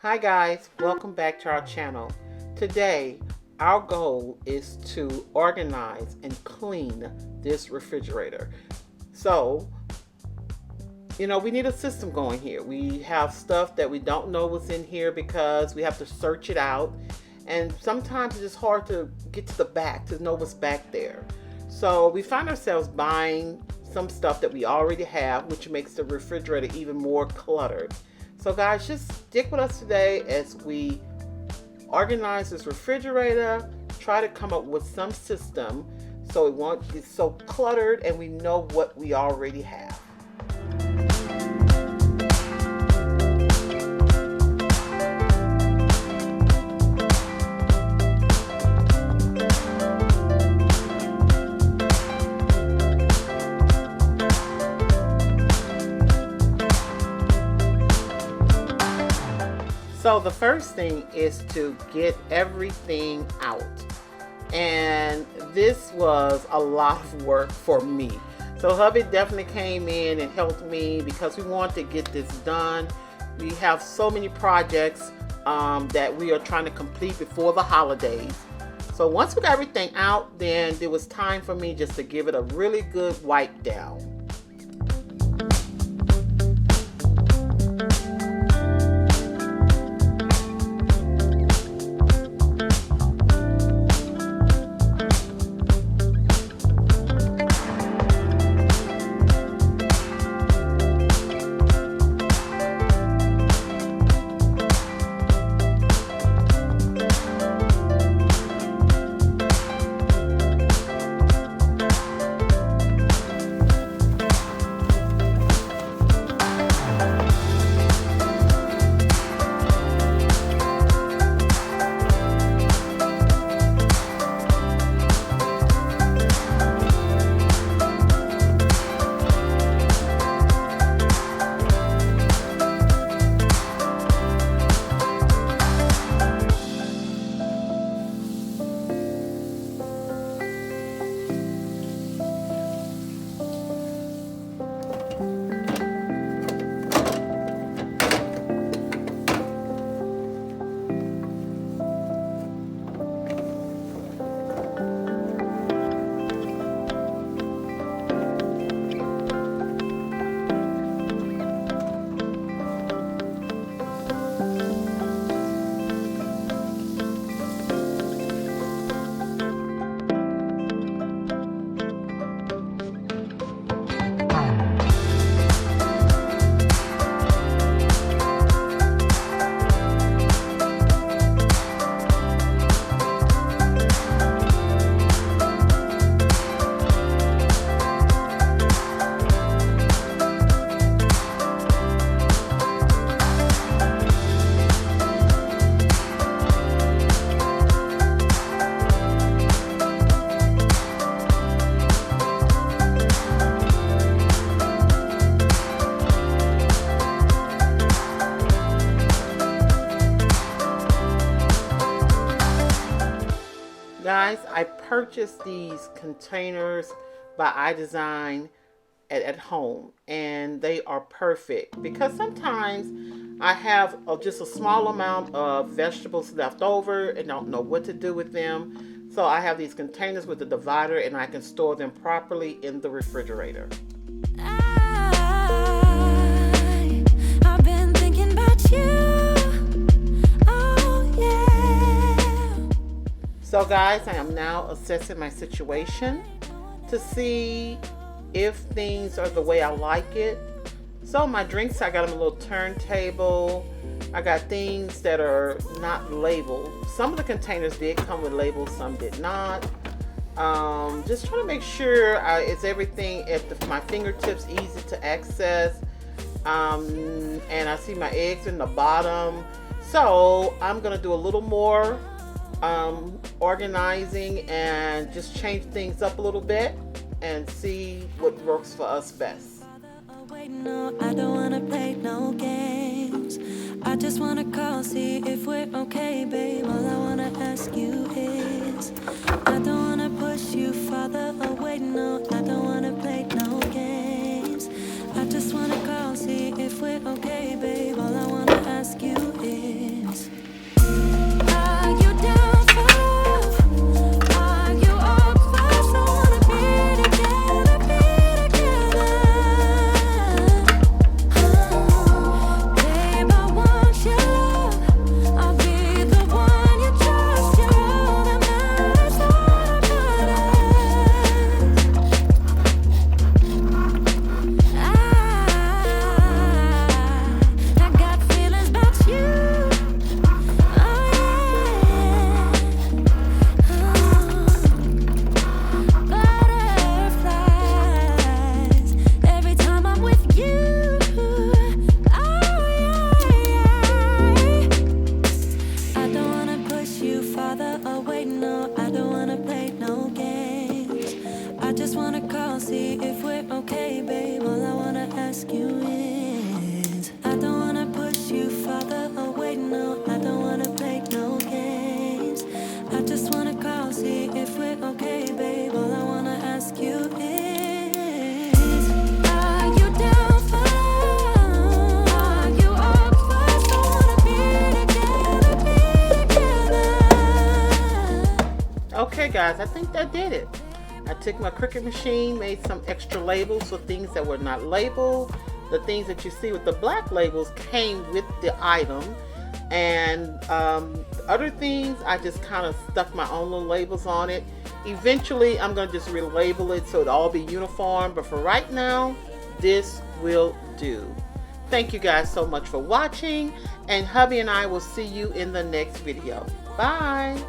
Hi guys, welcome back to our channel. Today, our goal is to organize and clean this refrigerator. So, we need a system going here. We have stuff that we don't know what's in here because we have to search it out. And sometimes it's just hard to get to the back to know what's back there. So we find ourselves buying some stuff that we already have, which makes the refrigerator even more cluttered. So guys, just stick with us today as we organize this refrigerator, try to come up with some system so it won't get so cluttered and we know what we already have. So the first thing is to get everything out. And this was a lot of work for me. So hubby definitely came in and helped me because we want to get this done. We have so many projects that we are trying to complete before the holidays. So once we got everything out, then it was time for me just to give it a really good wipe down. Guys, I purchased these containers by iDesign at home, and they are perfect because sometimes I have just a small amount of vegetables left over and don't know what to do with them. So I have these containers with a divider and I can store them properly in the refrigerator. I've been thinking about you. So guys, I am now assessing my situation to see if things are the way I like it. So my drinks, I got them a little turntable. I got things that are not labeled. Some of the containers did come with labels, some did not. Just trying to make sure it's everything at my fingertips, easy to access. And I see my eggs in the bottom. So I'm gonna do a little more organizing and just change things up a little bit and see what works for us best. No, I don't wanna play no games. I just wanna call, see if we're okay, babe. All I wanna ask you is, I don't wanna push you farther away. No, I don't wanna play no games. I just wanna call, see if we're okay, babe. All I wanna ask you is guys, I think that did it. I took my Cricut machine, made some extra labels for things that were not labeled. The things that you see with the black labels came with the item. And other things, I just kind of stuck my own little labels on it. Eventually, I'm going to just relabel it so it'll all be uniform. But for right now, this will do. Thank you guys so much for watching. And hubby and I will see you in the next video. Bye.